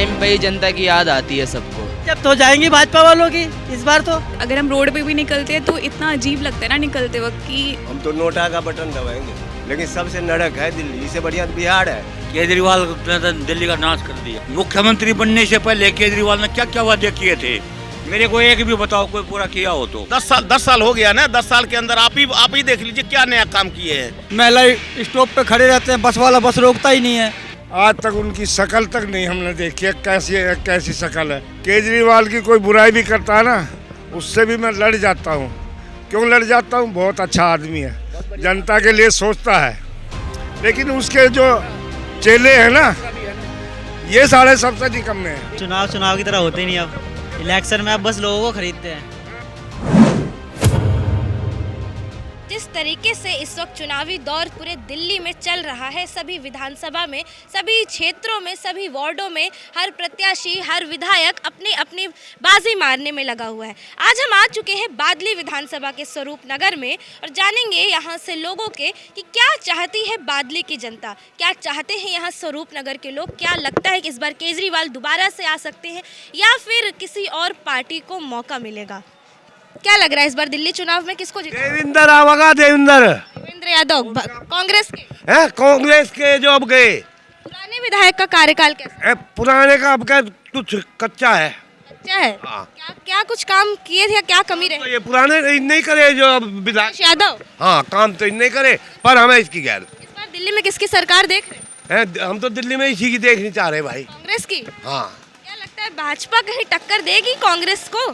Time पे ही जनता की याद आती है सबको। जब तो जाएंगी भाजपा वालों की इस बार तो। अगर हम रोड पे भी निकलते हैं तो इतना अजीब लगता है ना निकलते वक्त कि हम तो नोटा का बटन दबाएंगे, लेकिन सबसे नरक है दिल्ली, इससे बढ़िया बिहार है। केजरीवाल ने दिल्ली का नाश कर दिया। मुख्यमंत्री बनने से पहले केजरीवाल ने क्या क्या वादे किए थे, मेरे को एक भी बताओ कोई पूरा किया हो तो। 10 साल हो गया ना, 10 साल के अंदर आप ही देख लीजिए क्या नया काम किए हैं। महिला स्टॉप पे खड़े रहते हैं, बस वाला बस रोकता ही नहीं है। आज तक उनकी शक्ल तक नहीं हमने देखी है, कैसी शक्ल है। केजरीवाल की कोई बुराई भी करता है ना, उससे भी मैं लड़ जाता हूँ। क्यों लड़ जाता हूँ? बहुत अच्छा आदमी है, जनता के लिए सोचता है। लेकिन उसके जो चेले हैं ना, ये सारे सबसे निकम्मे हैं। चुनाव की तरह होते ही नहीं। अब इलेक्शन में अब बस लोगों को खरीदते हैं। जिस तरीके से इस वक्त चुनावी दौर पूरे दिल्ली में चल रहा है, सभी विधानसभा में, सभी क्षेत्रों में, सभी वार्डों में हर प्रत्याशी, हर विधायक अपनी अपनी बाजी मारने में लगा हुआ है। आज हम आ चुके हैं बादली विधानसभा के स्वरूप नगर में और जानेंगे यहाँ से लोगों के कि क्या चाहती है बादली की जनता, क्या चाहते हैं यहाँ स्वरूप नगर के लोग। क्या लगता है कि इस बार केजरीवाल दोबारा से आ सकते हैं या फिर किसी और पार्टी को मौका मिलेगा। क्या लग रहा है इस बार दिल्ली चुनाव में किसको जीतेगा? देवेंद्र आवागा, देवेंद्र यादव कांग्रेस के है, कांग्रेस के जो अब गए। पुराने विधायक का कार्यकाल कैसा? पुराने का अब क्या कुछ कच्चा है। अच्छा है। क्या कुछ काम किए थे, क्या कमी रहे? तो ये पुराने नहीं करे जो अब विधायक यादव। हाँ, काम तो नहीं करे, पर हमें इसकी गैर। इस बार दिल्ली में किसकी सरकार देख रहे हैं? हम तो दिल्ली में इसी की देखनी चाह रहे भाई। कांग्रेस की। हाँ। क्या लगता है भाजपा कहीं टक्कर देगी कांग्रेस को?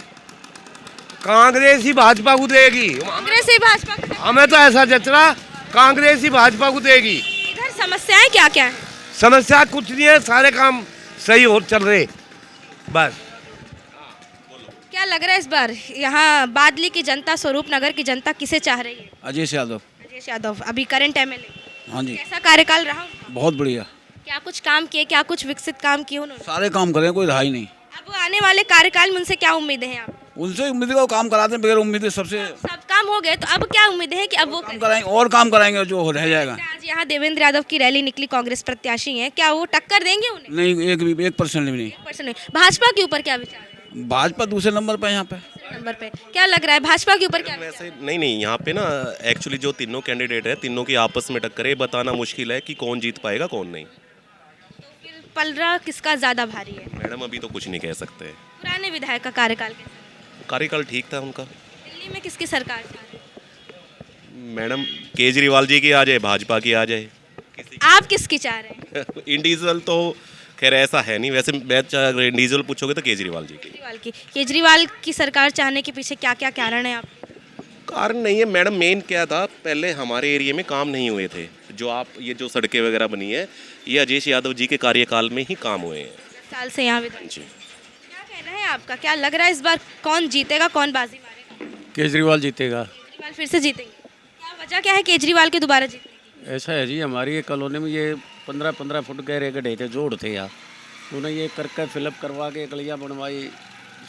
कांग्रेस ही भाजपा को देगी। कांग्रेस ही भाजपा को? हमें तो ऐसा जच रहा, कांग्रेस ही भाजपा को देगी। इधर समस्याएं क्या क्या है? समस्या कुछ नहीं है, सारे काम सही हो चल रहे बस। क्या लग रहा है इस बार यहाँ बादली की जनता, स्वरूप नगर की जनता किसे चाह रही है? अजय यादव। अजय यादव अभी करंट एमएलए। हाँ जी। कैसा कार्यकाल रहा उनका? बहुत बढ़िया। क्या कुछ काम किए, क्या कुछ विकसित काम किए उन्होंने? सारे काम करें, कोई रहा ही नहीं। अब आने वाले कार्यकाल में उनसे क्या उम्मीदें हैं आप? उनसे उम्मीद का काम कराते हैं, बगैर उम्मीद सबसे सब काम हो गए, तो अब क्या उम्मीद है कि अब वो काम कराएंगे और काम कराएंगे जो रह जाएगा। आज यहाँ देवेंद्र यादव की रैली निकली, कांग्रेस प्रत्याशी हैं, क्या वो टक्कर देंगे उन्हें? नहीं, 1% भी नहीं। 1% नहीं। भाजपा के ऊपर क्या विचार है? भाजपा दूसरे नंबर पे यहाँ पे। नंबर पे क्या लग रहा है भाजपा के ऊपर क्या? वैसे नहीं, यहाँ पे ना एक्चुअली जो तीनों कैंडिडेट है, तीनों की आपस में टक्कर है, बताना मुश्किल है कि कौन जीत पाएगा कौन नहीं। फिर पलड़ा किसका ज्यादा भारी है? मैडम अभी तो कुछ नहीं कह सकते। पुराने विधायक का कार्यकाल कैसा? कार्यकाल ठीक था उनका। दिल्ली में किसकी सरकार चाह रही है? मैडम केजरीवाल जी की आ जाए, भाजपा की आ जाए, आप किसकी चाह रहे हैं? इंडिविजुअल तो खैर ऐसा है नहीं, वैसे मैं इंडिविजुअल पूछोगे तो केजरीवाल जी की। केजरीवाल की सरकार चाहने के पीछे क्या क्या कारण है आप? कारण नहीं है मैडम, मेन क्या था, पहले हमारे एरिया में काम नहीं हुए थे। ये जो सड़कें वगैरह बनी है, ये अजय यादव जी के कार्यकाल में ही काम हुए हैं। साल से यहाँ जी। क्या कहना है आपका, क्या लग रहा है इस बार कौन जीतेगा, कौन बाजी मारेगा? केजरीवाल जीतेगा। केजरीवाल फिर से जीतेंगे? क्या वजह क्या है केजरीवाल के दोबारा जीतने की? ऐसा है जी, हमारी ये कॉलोनी में ये 15-15 फुट गहरे गड्ढे थे, जोड़ थे यहाँ, उन्हें ये करके फिलअप करवा के गलियाँ बनवाई,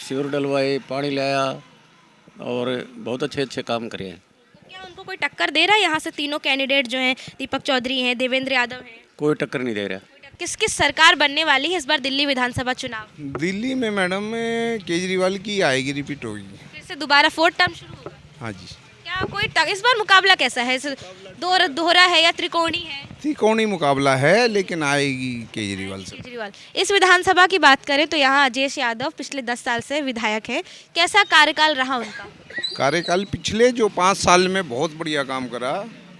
सीवर डलवाए, पानी लाया और बहुत अच्छे काम करे हैं। क्या उनको कोई टक्कर दे रहा है यहाँ से? तीनों कैंडिडेट जो हैं, दीपक चौधरी हैं, देवेंद्र यादव हैं, कोई टक्कर नहीं दे रहा। किस सरकार बनने वाली है इस बार दिल्ली विधानसभा चुनाव? दिल्ली में मैडम केजरीवाल की आएगी, रिपीट होगी। फिर से दोबारा 4th टर्म शुरू होगा? हाँ जी। क्या इस बार मुकाबला कैसा है? दोहरा है या त्रिकोणी है? त्रिकोणी मुकाबला है, लेकिन आएगी केजरीवाल से। केजरीवाल। इस विधानसभा की बात करें तो यहाँ अजय यादव पिछले 10 साल से विधायक है, कैसा कार्यकाल रहा उनका? कार्यकाल पिछले जो 5 साल में बहुत बढ़िया काम करा,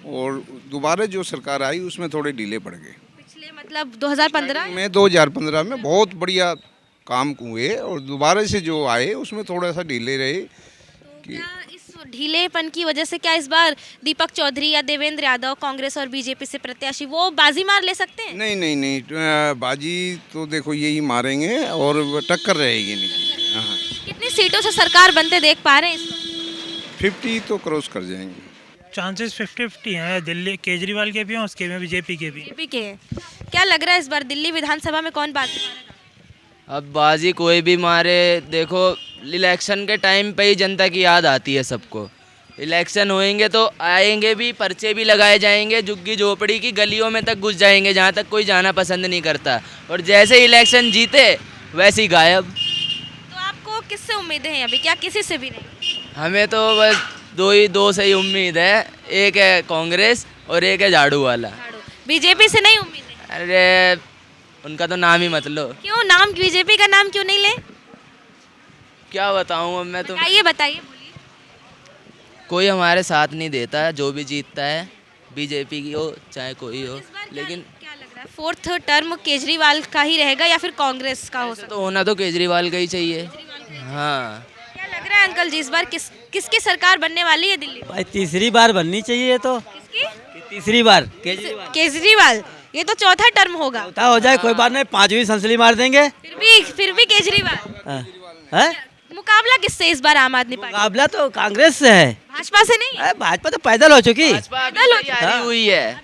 और दोबारा जो सरकार आई उसमें थोड़े डिले पड़ गए। पिछले मतलब 2015 में 2015 में बहुत बढ़िया काम हुए, और दोबारा से जो आए उसमें थोड़ा सा डिले रहे। क्या इस ढीलेपन की वजह से क्या इस बार दीपक चौधरी या देवेंद्र यादव कांग्रेस और बीजेपी से प्रत्याशी वो बाजी मार ले सकते हैं? नहीं, बाजी तो देखो यही मारेंगे और टक्कर रहेगी नहीं। हाँ। कितनी सीटों से सरकार बनते देख पा रहे हैं इस बार? 50 तो क्रॉस कर जाएंगे। चांसेस 50-50 हैं, दिल्ली केजरीवाल के भी हैं, उसके में बीजेपी के भी। बीजेपी के हैं। क्या लग रहा है इस बार दिल्ली विधानसभा में कौन बाजी मारेगा? अब बाजी कोई भी मारे, देखो इलेक्शन के टाइम पे ही जनता की याद आती है सबको। इलेक्शन होएंगे तो आएंगे भी, पर्चे भी लगाए जाएंगे, झुग्गी झोपड़ी की गलियों में तक घुस जाएंगे जहाँ तक कोई जाना पसंद नहीं करता, और जैसे इलेक्शन जीते वैसी गायब। तो आपको किससे उम्मीदें हैं अभी, क्या किसी से भी नहीं? हमें तो बस दो से ही उम्मीद है, एक है कांग्रेस और एक है झाड़ू वाला। बीजेपी से नहीं उम्मीद है? अरे उनका तो नाम ही मत लो। क्यों, नाम बीजेपी का नाम क्यों नहीं ले? क्या बताऊँ अब मैं तो, बताइए बताइए, बोलिए। कोई हमारे साथ नहीं देता, जो भी जीतता है बीजेपी की हो चाहे कोई हो। लेकिन क्या लग रहा है, फोर्थ टर्म केजरीवाल का ही रहेगा या फिर कांग्रेस का हो ऐसा सकता तो होना तो केजरीवाल का ही चाहिए। हाँ। है? क्या लग रहा है अंकल जी, इस बार किसकी सरकार बनने वाली है दिल्ली में? भाई तीसरी बार बननी चाहिए तो। किसकी? तीसरी बार केजरीवाल। केजरीवाल, ये तो चौथा टर्म होगा। चौथा हो जाए कोई बात नहीं, 5वीं संसली मार देंगे। फिर भी केजरीवाल। है मुकाबला किससे इस बार आम आदमी पार्टी? मुकाबला तो कांग्रेस से है। भाजपा से नहीं? भाजपा तो पैदल हो चुकी। भाजपा अभी से ही हारी हुई है।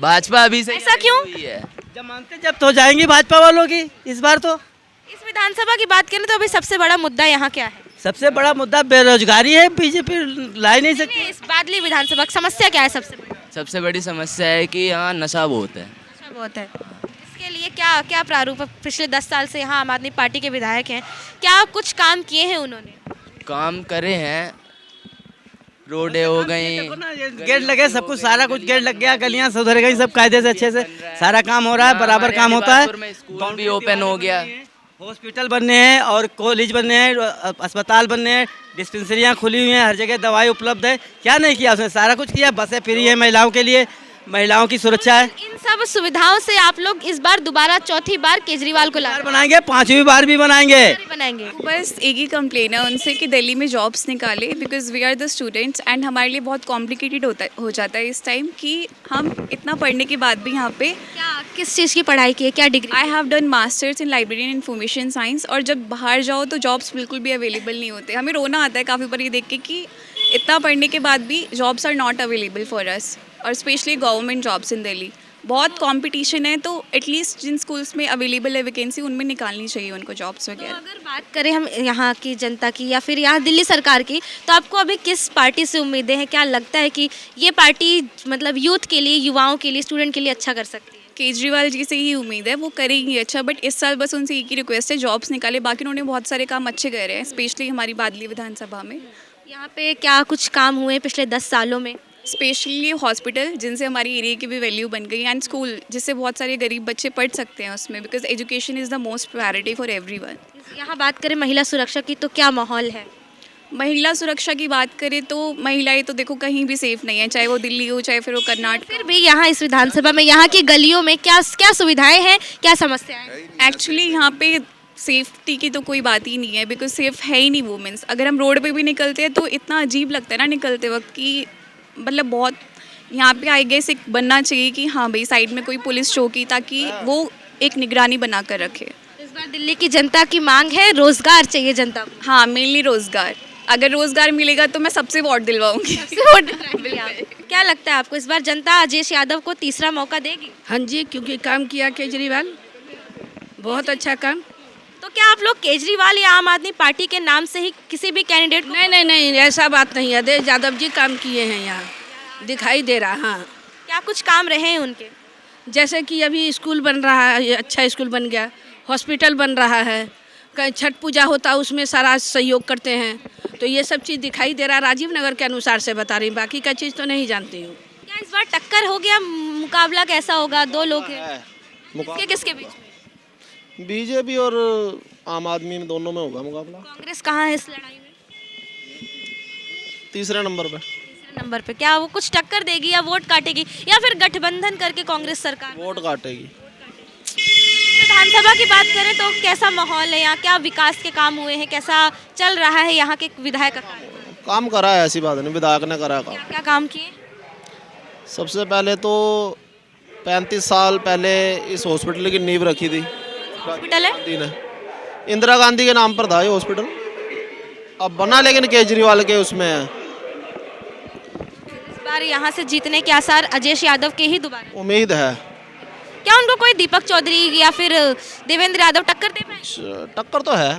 भाजपा अभी से ही ऐसा हारी क्यों? हुई है। जब मानते जब तो जाएंगी भाजपा वालों की इस बार तो। इस विधानसभा की बात करें तो अभी सबसे बड़ा मुद्दा यहाँ क्या है? सबसे बड़ा मुद्दा बेरोजगारी है, बीजेपी ला ही नहीं सकती। नहीं, इस बादली विधानसभा की समस्या क्या है सबसे बड़ी? सबसे बड़ी समस्या है कि यहाँ नशा बहुत है। अच्छा, बहुत है। इसके लिए क्या क्या प्रारूप है? पिछले 10 साल से यहाँ आम आदमी पार्टी के विधायक हैं, क्या कुछ काम किए हैं उन्होंने? काम करे हैं, रोडें हो गई, गेट लगे, सब कुछ सारा कुछ गेट लग गया, गलियां सुधर गई, सब कायदे से अच्छे से सारा काम हो रहा है, बराबर काम होता है। स्कूल भी ओपन हो गया, हॉस्पिटल बनने हैं और कॉलेज बनने हैं, अस्पताल बनने हैं, डिस्पेंसरियां खुली हुई हैं, हर जगह दवाई उपलब्ध है। क्या नहीं किया उसने? सारा कुछ किया। बसें फ्री है महिलाओं के लिए, महिलाओं की सुरक्षा है। इन सब सुविधाओं से आप लोग इस बार दोबारा चौथी बार केजरीवाल को ला बनाएंगे, 5वीं बार भी बनाएंगे। बनाएंगे। बस एक ही कंप्लेन है उनसे कि दिल्ली में जॉब्स निकाले, because we are the students and हमारे लिए बहुत कॉम्प्लिकेटेड हो जाता है इस टाइम कि हम इतना पढ़ने के बाद भी यहाँ पे। क्या किस चीज़ की पढ़ाई की है, क्या degree? I have done masters in library and information science, और जब बाहर जाओ तो जॉब्स बिल्कुल भी अवेलेबल नहीं होते। हमें रोना आता है काफ़ी बार ये देख के कि इतना पढ़ने के बाद भी jobs are not available for us, और specially government jobs in Delhi. बहुत कंपटीशन है, तो एटलीस्ट जिन स्कूल्स में अवेलेबल है वैकेंसी, उनमें निकालनी चाहिए उनको जॉब्स तो वगैरह। अगर बात करें हम यहाँ की जनता की या फिर यहाँ दिल्ली सरकार की, तो आपको अभी किस पार्टी से उम्मीदें हैं? क्या लगता है कि ये पार्टी मतलब यूथ के लिए, युवाओं के लिए, स्टूडेंट के लिए अच्छा कर सकती है? केजरीवाल जी से ही उम्मीद है, वो करेंगी अच्छा, बट इस साल बस उनसे एक ही रिक्वेस्ट है, जॉब्स निकाले। बाकी उन्होंने बहुत सारे काम अच्छे करे हैं, स्पेशली हमारी बादली विधानसभा में। यहाँ पे क्या कुछ काम हुए पिछले 10 सालों में? स्पेशली हॉस्पिटल, जिनसे हमारी एरिया की भी वैल्यू बन गई, एंड स्कूल, जिससे बहुत सारे गरीब बच्चे पढ़ सकते हैं उसमें, because education is the most priority for everyone. यहाँ बात करें महिला सुरक्षा की, तो क्या माहौल है? महिला सुरक्षा की बात करें तो महिलाएं तो देखो कहीं भी सेफ नहीं है, चाहे वो दिल्ली हो चाहे फिर वो कर्नाटक। फिर भी यहाँ इस विधानसभा में, यहाँ की गलियों में क्या क्या सुविधाएं हैं, क्या समस्याएं हैं? एक्चुअली यहाँ पे सेफ्टी की तो कोई बात ही नहीं है, बिकॉज सेफ है ही नहीं वुमेंस। अगर हम रोड पे भी निकलते हैं तो इतना अजीब लगता है ना निकलते वक्त कि मतलब बहुत, यहाँ पे आई गेस एक बनना चाहिए कि हाँ भाई साइड में कोई पुलिस चौकी, ताकि वो एक निगरानी बना कर रखे। इस बार दिल्ली की जनता की मांग है, रोजगार चाहिए जनता को। हाँ, मेनली रोजगार। अगर रोजगार मिलेगा तो मैं सबसे वोट दिलवाऊंगी। क्या लगता है आपको, इस बार जनता अजय यादव को तीसरा मौका देगी? हाँ जी, क्योंकि काम किया केजरीवाल, बहुत अच्छा काम। तो क्या आप लोग केजरीवाल या आम आदमी पार्टी के नाम से ही किसी भी कैंडिडेट को? नहीं, ऐसा बात नहीं है। अजय यादव जी काम किए हैं, यहाँ दिखाई दे रहा। हाँ, क्या कुछ काम रहे हैं उनके? जैसे कि अभी स्कूल बन रहा है, अच्छा स्कूल बन गया, हॉस्पिटल बन रहा है, कहीं छठ पूजा होता उसमें सारा सहयोग करते हैं, तो ये सब चीज़ दिखाई दे रहा। राजीव नगर के अनुसार से बता रही, बाकी का चीज़ तो नहीं जानती हूँ। क्या इस बार टक्कर हो गया, मुकाबला कैसा होगा? दो लोग हैं, किसके बीच में? बीजेपी और आम आदमी में, दोनों में होगा मुकाबला। कांग्रेस कहाँ है इस लड़ाई में? तीसरे नंबर पे। तीसरे नंबर पे। क्या वो कुछ टक्कर देगी या वोट काटेगी, या फिर गठबंधन करके कांग्रेस सरकार? वोट काटेगी। विधानसभा की बात करें तो कैसा माहौल है यहाँ? क्या विकास के काम हुए हैं, कैसा चल रहा है यहाँ के विधायक का काम करा है, ऐसी बात नहीं, विधायक ने करा काम। क्या काम किए? सबसे पहले तो 35 साल पहले इस हॉस्पिटल की नींव रखी थी। हॉस्पिटल है? इंदिरा गांधी के नाम पर था ये हॉस्पिटल, अब बना लेकिन केजरीवाल के उसमें है। इस बार यहाँ से जीतने के आसार अजय यादव के ही दोबारा? उम्मीद है। क्या उनको कोई दीपक चौधरी या फिर देवेंद्र यादव टक्कर दे पाएंगे? टक्कर तो है।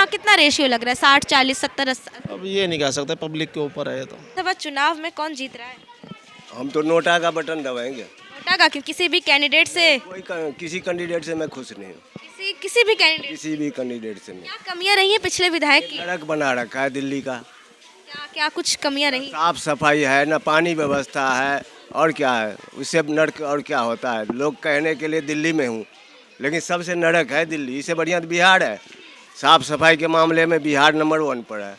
कितना रेशियो लग रहा है? 60, 40, 70, 80? अब ये नहीं कह सकते, पब्लिक के ऊपर है ये तो। लोकसभा चुनाव में कौन जीत रहा है? हम तो नोटा का बटन दबाएंगे। नोटा का? किसी भी कैंडिडेट से? किसी कैंडिडेट से मैं खुश नहीं हूँ। किसी किसी भी कैंडिडेट? किसी भी कैंडिडेट से नहीं। क्या कमियां रही हैं पिछले विधायक की? सड़क बना रखा है दिल्ली का, क्या क्या कुछ कमियां रही? साफ सफाई है, न पानी व्यवस्था है, और क्या है उससे नरक और क्या होता है। लोग कहने के लिए दिल्ली में हूँ, लेकिन सबसे नरक है दिल्ली। इससे बढ़िया तो बिहार है। साफ सफाई के मामले में बिहार नंबर 1 पर है,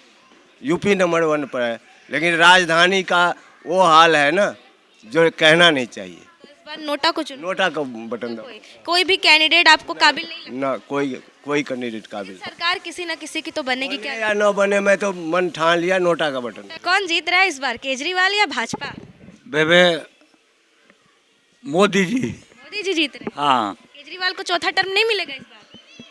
यूपी नंबर 1 पर है, लेकिन राजधानी का वो हाल है ना जो कहना नहीं चाहिए। तो इस बार नोटा को चुनो। नोटा का बटन दो कोई भी कैंडिडेट आपको काबिल नहीं लगता? ना, कोई कैंडिडेट काबिल सरकार किसी न किसी की तो बनेगी। क्या या न बने, मैं तो मन ठान लिया नोटा का बटन। कौन जीत रहा है इस बार, केजरीवाल या भाजपा? बेबे मोदी जी। मोदी जी जीत रहे हैं। हाँ, केजरीवाल को चौथा टर्म नहीं मिलेगा इस बार?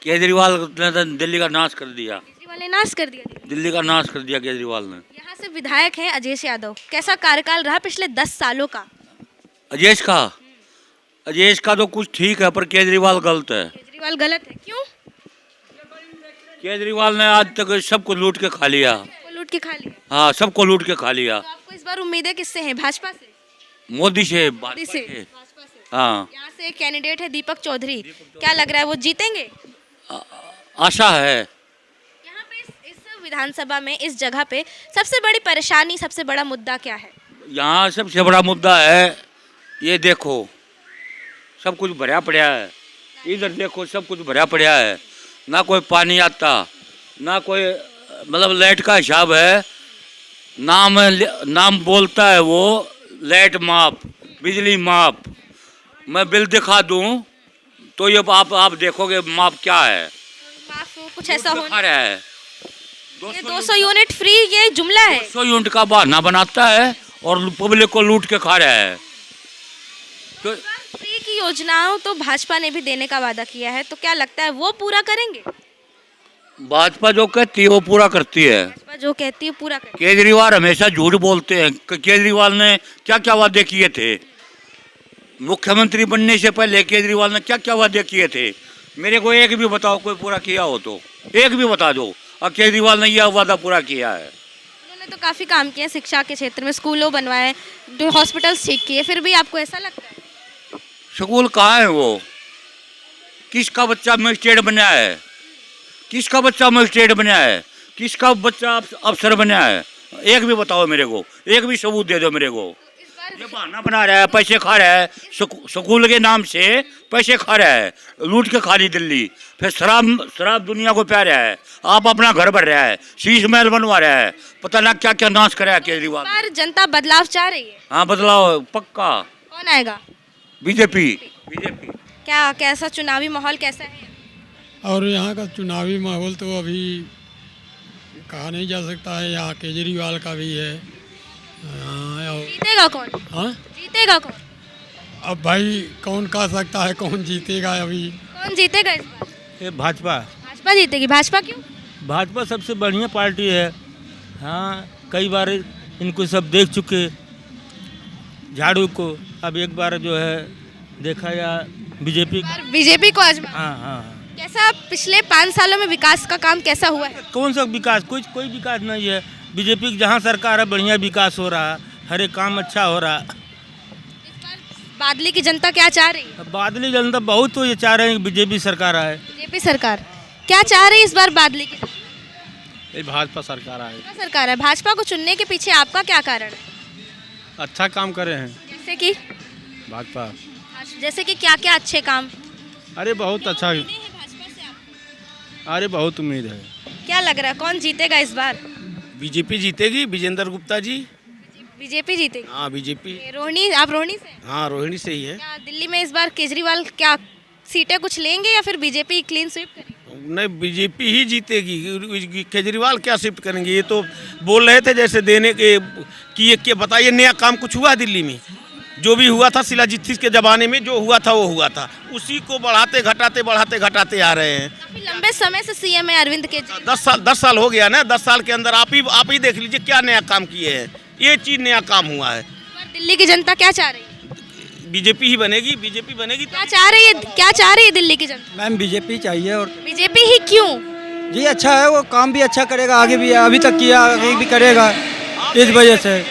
केजरीवाल ने तो दिल्ली का नाश कर दिया। केजरीवाल ने नाश कर दिया दिल्ली का नाश कर दिया केजरीवाल ने। यहाँ से विधायक हैं अजयेश यादव, कैसा कार्यकाल रहा पिछले 10 सालों का? अजयेश का तो कुछ ठीक है, पर केजरीवाल गलत है। केजरीवाल गलत है, क्यों? केजरीवाल ने आज तक सबको लूट के खा लिया। वो लूट के खा लिया। हाँ, सबको लूट के खा लिया। तो आपको इस बार उम्मीदें किससे हैं, भाजपा से? मोदी से, मोदी से। हाँ, यहाँ से एक कैंडिडेट है दीपक चौधरी, क्या लग रहा है वो जीतेंगे? आशा है। यहाँ पे इस विधानसभा में, इस जगह पे सबसे बड़ी परेशानी, सबसे बड़ा मुद्दा क्या है? यहाँ सबसे बड़ा मुद्दा है, ये देखो सब कुछ भरा पड़ा है। इधर देखो सब कुछ भरा पड़ा है, ना कोई पानी आता, ना कोई मतलब लाइट का हिसाब है। नाम बोलता है वो लाइट माप, बिजली माप। मैं बिल दिखा दूं तो ये आप देखोगे माप क्या है। माफ कुछ ऐसा हो खा रहा है। ये 200 यूनिट फ्री, ये जुमला है। 200 यूनिट का बहाना बनाता है और पब्लिक को लूट के खा रहा है। तो फ्री की योजनाओं तो भाजपा ने भी देने का वादा किया है, तो क्या लगता है वो पूरा करेंगे? भाजपा जो कहती है वो पूरा करती है। भाजपा जो कहती है पूरा करेंगे। केजरीवाल हमेशा झूठ बोलते हैं। केजरीवाल ने क्या क्या वादे किए थे? मुख्यमंत्री बनने से पहले केजरीवाल ने क्या क्या वादे किए थे? मेरे को एक भी बताओ कोई पूरा किया हो तो, एक भी बता दो। और केजरीवाल ने यह वादा पूरा किया है। उन्होंने तो काफ़ी काम किया शिक्षा के क्षेत्र में, स्कूलों बनवाए, हॉस्पिटल्स ठीक किए, फिर भी आपको ऐसा लगता है? स्कूल कहाँ है वो? किसका बच्चा मजिस्ट्रेट बना है? किसका बच्चा मजिस्ट्रेट बना है? किसका बच्चा अफसर बना है? एक भी बताओ मेरे को, एक भी सबूत दे दो मेरे को। ये बहाना बना रहा है, पैसे खा रहा है, स्कूल के नाम से पैसे खा रहा है, लूट के खा ली दिल्ली। फिर शराब दुनिया को प्या रहा है, आप अपना घर भर रहा है, शीश महल बनवा रहा है, पता ना क्या क्या नाश कराया केजरीवाल। पर जनता बदलाव चाह रही है। हाँ, बदलाव पक्का। कौन आएगा? बीजेपी। क्या कैसा चुनावी माहौल कैसा है? और यहाँ का चुनावी माहौल तो अभी कहा नहीं जा सकता है। यहाँ केजरीवाल का भी है। जीतेगा कौन? हाँ, जीतेगा कौन? अब भाई कौन कह सकता है कौन जीतेगा अभी? कौन जीतेगा इस बार? ये भाजपा। भाजपा जीतेगी। भाजपा क्यों? भाजपा सबसे बढ़िया पार्टी है। हाँ, कई बार इनको सब देख चुके झाड़ू को। अब एक बार जो है देखा या बीजेपी को आजमा। हाँ हाँ। कैसा पिछले 5 सालों में विकास का काम कैसा हुआ है? कौन सा विकास? कोई विकास नहीं है। बीजेपी की जहाँ सरकार है बढ़िया विकास हो रहा है, हर एक काम अच्छा हो रहा है। बादली की जनता क्या चाह रही है? बादली जनता बहुत तो ये चाह रहे हैं कि बीजेपी सरकार आए। बीजेपी सरकार क्या चाह रही है इस बार बादली की? भाजपा सरकार आए। सरकार है। भाजपा को चुनने के पीछे आपका क्या कारण है? अच्छा काम करे हैं। जैसे कि भाजपा, जैसे कि क्या क्या अच्छे काम? अरे बहुत अच्छा। अरे बहुत उम्मीद है। क्या लग रहा है कौन जीतेगा इस बार? बीजेपी जीतेगी, विजेंद्र गुप्ता जी। बीजेपी जीतेगी। हाँ, बीजेपी। रोहिणी, आप रोहिणी से? हाँ, रोहिणी से ही है। क्या दिल्ली में इस बार केजरीवाल क्या सीटें कुछ लेंगे या फिर बीजेपी क्लीन स्वीप करेगी? नहीं, बीजेपी ही जीतेगी। केजरीवाल क्या शिफ्ट करेंगे? ये तो बोल रहे थे जैसे देने के कि बताइए नया काम कुछ हुआ दिल्ली में? जो भी हुआ था शिलाजीत के ज़माने में जो हुआ था वो हुआ था, उसी को बढ़ाते घटाते आ रहे हैं। काफी लंबे समय से सीएम है अरविंद केजरीवाल। 10 साल हो गया ना। 10 साल के अंदर आप ही देख लीजिए क्या नया काम किए हैं। ये चीज़ नया काम हुआ है। दिल्ली की जनता क्या चाह रही है? बीजेपी ही बनेगी। बीजेपी बनेगी। क्या चाह रही है दिल्ली की जनता? मैम बीजेपी चाहिए। और बीजेपी ही क्यों? जी अच्छा है, वो काम भी अच्छा करेगा, आगे भी अभी तक किया, आगे भी करेगा। इस वजह से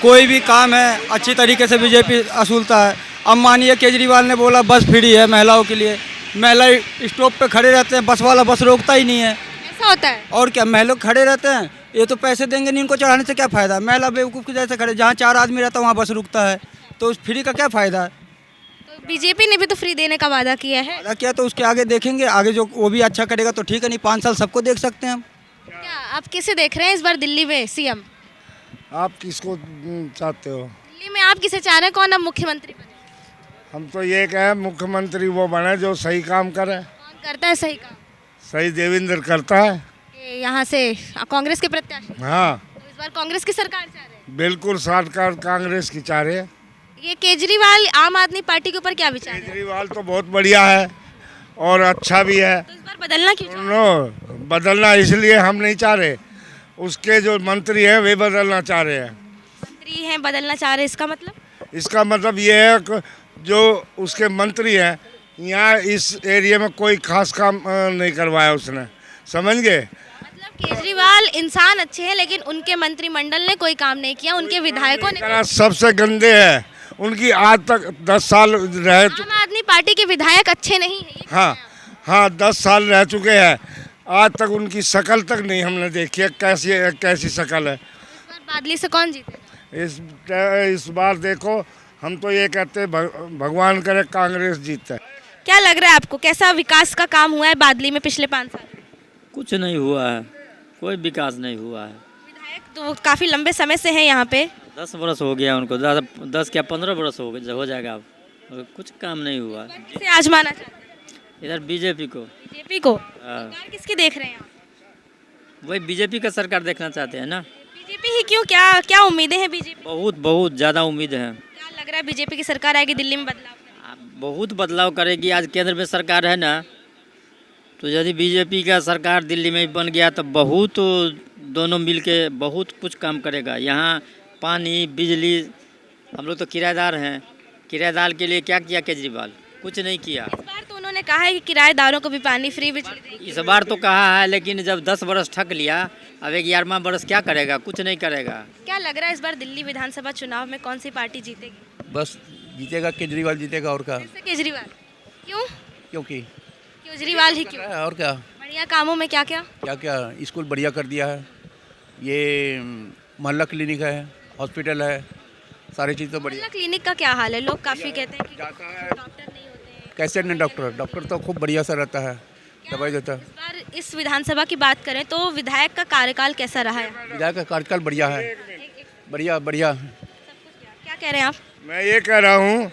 कोई भी काम है अच्छी तरीके से बीजेपी असूलता है। अब मानिए केजरीवाल ने बोला बस फ्री है महिलाओं के लिए, महिला स्टॉप पे खड़े रहते हैं, बस वाला बस रोकता ही नहीं है। ऐसा होता है? और क्या, महिला खड़े रहते हैं, ये तो पैसे देंगे नहीं, इनको चढ़ाने से क्या फ़ायदा। महिला बेवकूफ़ की जैसे खड़े, जहाँ 4 आदमी रहता है वहाँ बस रुकता है, तो उस फ्री का क्या फ़ायदा है। तो बीजेपी ने भी तो फ्री देने का वादा किया है। वादा किया तो उसके आगे देखेंगे, आगे जो वो भी अच्छा करेगा तो ठीक है, नहीं 5 साल सबको देख सकते हैं हम। क्या आप किसे देख रहे हैं इस बार दिल्ली में सीएम? आप किसको चाहते हो? दिल्ली में आप किसे चाह रहे हैं, कौन अब मुख्यमंत्री बने? हम तो ये कहें मुख्यमंत्री वो बने जो सही काम करे। कौन करता है सही काम? सही देवेंद्र करता है। ये यहाँ से कांग्रेस के प्रत्याशी? हाँ, तो इस बार कांग्रेस की सरकार चाह रहे हैं? बिल्कुल सरकार कांग्रेस की चाह रहे हैं। ये केजरीवाल आम आदमी पार्टी के ऊपर क्या विचार है? केजरीवाल तो बहुत बढ़िया है और अच्छा भी है। तो इस बार बदलना क्यों चाह रहे हैं? नो, बदलना इसलिए हम नहीं चाह रहे, उसके जो मंत्री हैं वे बदलना चाह रहे हैं। मंत्री हैं बदलना चाह रहे हैं, इसका मतलब? इसका मतलब ये है कि जो उसके मंत्री हैं यहाँ इस एरिया में कोई खास काम नहीं करवाया उसने, समझ गए। मतलब केजरीवाल इंसान अच्छे हैं लेकिन उनके मंत्रिमंडल ने कोई काम नहीं किया, उनके विधायकों ने। सबसे गंदे हैं, उनकी आज तक 10 साल रह आम आदमी पार्टी के विधायक अच्छे नहीं हैं। हाँ हाँ, 10 साल रह चुके हैं, आज तक उनकी शक्ल तक नहीं हमने देखी है, कैसी शक्ल है। इस बार बादली से कौन जीते? इस बार देखो, हम तो ये कहते हैं भगवान करे कांग्रेस जीते। क्या लग रहा है आपको, कैसा विकास का काम हुआ है बादली में पिछले 5 साल? कुछ नहीं हुआ है, कोई विकास नहीं हुआ है। विधायक तो काफी लंबे समय से हैं यहाँ पे। 10 बरस हो गया उनको, 10 क्या 15 बरस हो जाएगा अब, और कुछ काम नहीं हुआ। किसे आजमाना चाहते हैं? इधर बीजेपी को। बीजेपी को? सरकार किसकी देख रहे हैं आप? वही बीजेपी का सरकार देखना चाहते हैं ना। बीजेपी ही क्यों, क्या क्या उम्मीदें हैं बीजेपी? बहुत ज़्यादा उम्मीद है। क्या लग रहा है बीजेपी की सरकार आएगी दिल्ली में बदलाव करेगी? बहुत बदलाव करेगी। आज केंद्र में सरकार है ना, तो यदि बीजेपी का सरकार दिल्ली में बन गया तो बहुत दोनों मिलके बहुत कुछ काम करेगा। यहाँ पानी बिजली, हम लोग तो किराएदार हैं, किराएदार के लिए क्या किया केजरीवाल? कुछ नहीं किया। इस बार तो उन्होंने कहा है कि किराएदारों को भी पानी फ्री बिजली देंगे। इस बार तो कहा है, लेकिन जब 10 बरस ठक लिया, अब 11वां बरस क्या करेगा? कुछ नहीं करेगा। क्या लग रहा है इस बार दिल्ली विधानसभा चुनाव में कौन सी पार्टी जीतेगी? बस जीतेगा केजरीवाल, जीतेगा और क्या। फिर से केजरीवाल? क्यों? क्योंकि केजरीवाल ही क्यों? और क्या बढ़िया कामों में क्या क्या? क्या स्कूल बढ़िया कर दिया है, ये मोहल्ला क्लिनिक है, हॉस्पिटल है, सारी चीज़ तो बढ़िया। क्लिनिक का क्या हाल है? लोग काफी कहते हैं कि डॉक्टर नहीं होते हैं। कैसे नहीं, डॉक्टर तो खूब बढ़िया सा रहता है, दवाई देता है। इस बार इस विधानसभा की बात करें तो विधायक का कार्यकाल कैसा रहा है? विधायक का कार्यकाल बढ़िया है, बढ़िया। क्या कह रहे हैं आप? मैं ये कह रहा हूँ,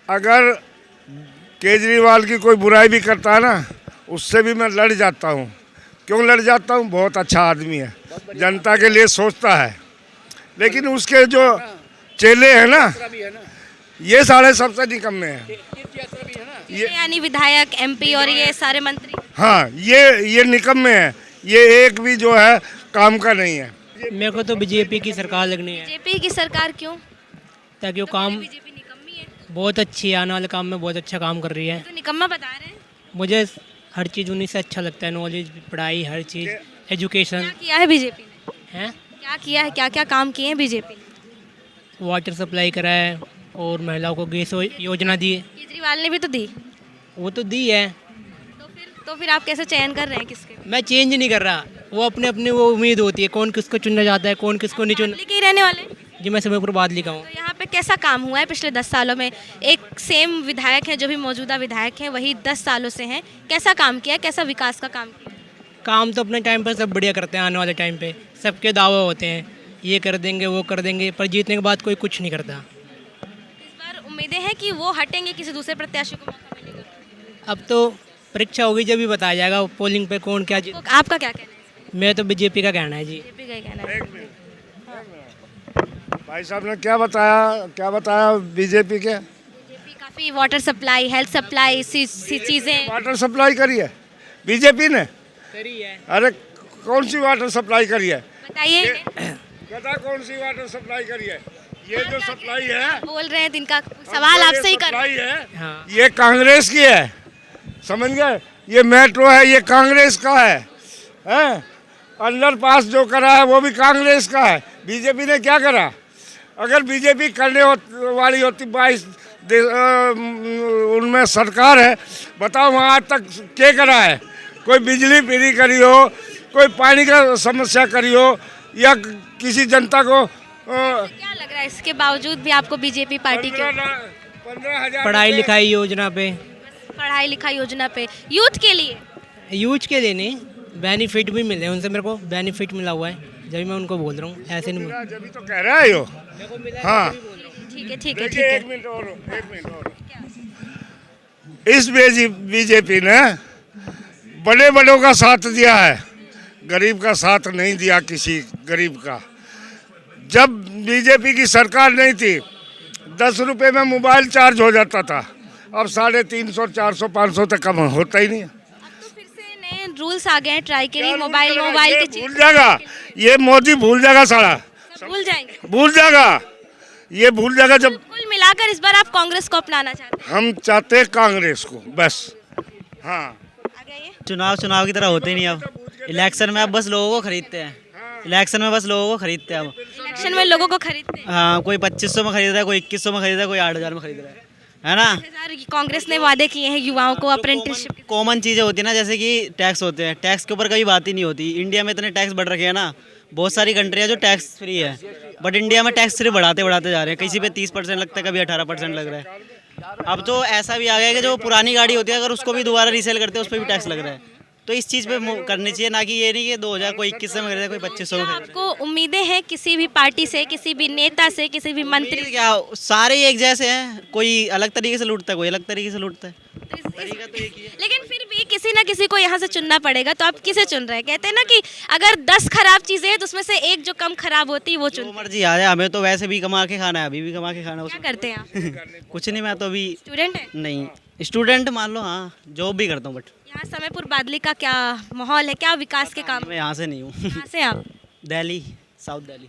अगर केजरीवाल की कोई बुराई भी करता है ना, उससे भी मैं लड़ जाता हूँ। क्यों लड़ जाता हूँ? बहुत अच्छा आदमी है, जनता के लिए सोचता है। लेकिन उसके जो चेले हैं ना, ये सारे सबसे निकम्मे हैं। यानी विधायक, एमपी और ये सारे मंत्री? हाँ, ये निकम्मे हैं, ये एक भी जो है काम का नहीं है। मेरे को तो बीजेपी की सरकार लगनी है। बीजेपी की सरकार क्यों? ताकि वो काम बहुत अच्छी है, आने वाले काम में बहुत अच्छा काम कर रही है। तो निकम्मा बता रहे हैं? मुझे हर चीज़ उन्हीं से अच्छा लगता है, नॉलेज, पढ़ाई, हर चीज़, एजुकेशन। क्या किया है बीजेपी ने? हैं? क्या किया है, क्या क्या काम किए हैं बीजेपी ने? वाटर सप्लाई करा है और महिलाओं को गैस योजना दी है। केजरीवाल ने भी तो दी। वो तो दी है। तो फिर आप कैसे चयन कर रहे हैं किसके? मैं चेंज नहीं कर रहा, वो अपने वो उम्मीद होती है, कौन किसको चुनना चाहता है, कौन किसको नहीं चुन। दिल्ली के ही रहने वाले? जी, मैं समयपुर बादली का हूँ। तो यहाँ पे कैसा काम हुआ है पिछले 10 सालों में? एक सेम विधायक हैं, जो भी मौजूदा विधायक हैं वही 10 सालों से हैं। कैसा काम किया, कैसा विकास का काम किया? काम तो अपने टाइम पर सब बढ़िया करते हैं, आने वाले टाइम पे सबके दावे होते हैं, ये कर देंगे वो कर देंगे, पर जीतने के बाद कोई कुछ नहीं करता। इस बार उम्मीदें हैं कि वो हटेंगे, किसी दूसरे प्रत्याशी को मौका मिलेगा? अब तो परीक्षा होगी जब भी बताया जाएगा पोलिंग पे कौन क्या तो आपका क्या कहना है? मैं तो बीजेपी का कहना है जी। बीजेपी का ही कहना है। भाई साहब ने क्या बताया बीजेपी के? बीजेपी काफ़ी वाटर सप्लाई, हेल्थ सप्लाई, चीज़ें। वाटर सप्लाई करी है बीजेपी ने? करी है। अरे कौन सी वाटर सप्लाई करी है बताइए। पता कौन सी वाटर सप्लाई करी है? ये जो सप्लाई है, बोल रहे हैं, इनका सवाल आपसे ही कर सप्लाई है, ये कांग्रेस की है, समझ गए? ये मेट्रो है, ये कांग्रेस का है, अंडर पास जो करा है वो भी कांग्रेस का है। बीजेपी ने क्या करा? अगर बीजेपी करने वाली होती उनमें सरकार है, बताओ वहाँ आज तक क्या करा है? कोई बिजली फ्री करी हो, कोई पानी का समस्या करी हो, या किसी जनता को क्या लग रहा है इसके बावजूद भी आपको बीजेपी पार्टी के 15,000 पढ़ाई लिखाई योजना पे, पढ़ाई लिखाई योजना पे यूथ के लिए यूज के लिए नहीं, बेनिफिट भी मिले उनसे, मेरे को बेनिफिट मिला हुआ है, जब मैं उनको बोल रहा हूँ, ऐसे नहीं बोल। जब तो कह रहा है यो। हाँ ठीक है ठीक है ठीक देखिए, है। एक मिनट और। इस बीजेपी ने बड़े बड़ों का साथ दिया है, गरीब का साथ नहीं दिया किसी गरीब का। जब बीजेपी की सरकार नहीं थी 10 रुपए में मोबाइल चार्ज हो जाता था, अब 350, 400, 500 तक कम होता ही नहीं है। फिर से नए रूल्स आ गए हैं ट्राई के लिए, मोबाइल के चीज भूल जाएगा ये मोदी, भूल जाएगा सारा, भूल जाएंगे। भूल जाएगा ये, भूल जाएगा। जब कुल मिलाकर इस बार आप कांग्रेस को अपनाना चाहते हम चाहते हैं कांग्रेस को, बस। हाँ, चुनाव की तरह होते ही नहीं। अब इलेक्शन में अब बस लोगों को खरीदते हैं, इलेक्शन में बस लोगों को खरीदते हैं। अब हैं? इलेक्शन में लोगों को खरीदते हैं। हाँ, कोई 2500 में खरीद रहा है, कोई 2100 में खरीद रहा है, कोई 8000 में खरीद रहा है ना। 10,000 की कांग्रेस ने वादे किए हैं युवाओं को अप्रेंटिसशिप। कॉमन चीज़ें होती है ना, जैसे कि टैक्स होते हैं, टैक्स के ऊपर कभी बात ही नहीं होती। इंडिया में इतने टैक्स बढ़ रखे हैं ना, बहुत सारी कंट्री है जो टैक्स फ्री है, बट इंडिया में टैक्स सिर्फ बढ़ाते जा रहे हैं। किसी पे 30% लगता है, कभी 18% लग रहा है। अब तो ऐसा भी आ गया है कि जो पुरानी गाड़ी होती है, अगर उसको भी दोबारा रीसेल करते हैं, उस पर भी टैक्स लग रहा है। तो इस चीज़ पे करनी चाहिए, ना कि ये नहीं कि 2000 कोई 2100 में खरीदा, कोई 2500 में खरीदा। आपको उम्मीदें हैं किसी भी पार्टी से, किसी भी नेता से, किसी भी मंत्री से? क्या सारे एक जैसे हैं? कोई अलग तरीके से लूटता है, कोई अलग तरीके से लूटता है। तरीका तो एक ही है। लेकिन फिर भी किसी ना किसी को यहाँ से चुनना पड़ेगा, तो आप किसे चुन रहे हैं? कहते हैं ना कि अगर 10 खराब चीजें हैं तो उसमें से एक जो कम खराब होती है वो चुन। मर्जी आ जाए, हमें तो वैसे भी कमा के खाना है, अभी भी कमा के खाना है। क्या करते हैं आप? कुछ नहीं, मैं तो अभी स्टूडेंट है? नहीं, स्टूडेंट मान लो, हाँ, जॉब भी करता हूँ, बट यहाँ समयपुर बादली का क्या माहौल है, क्या विकास के काम? मैं यहाँ से नहीं हूँ। कहाँ से आप? दिल्ली, साउथ दिल्ली।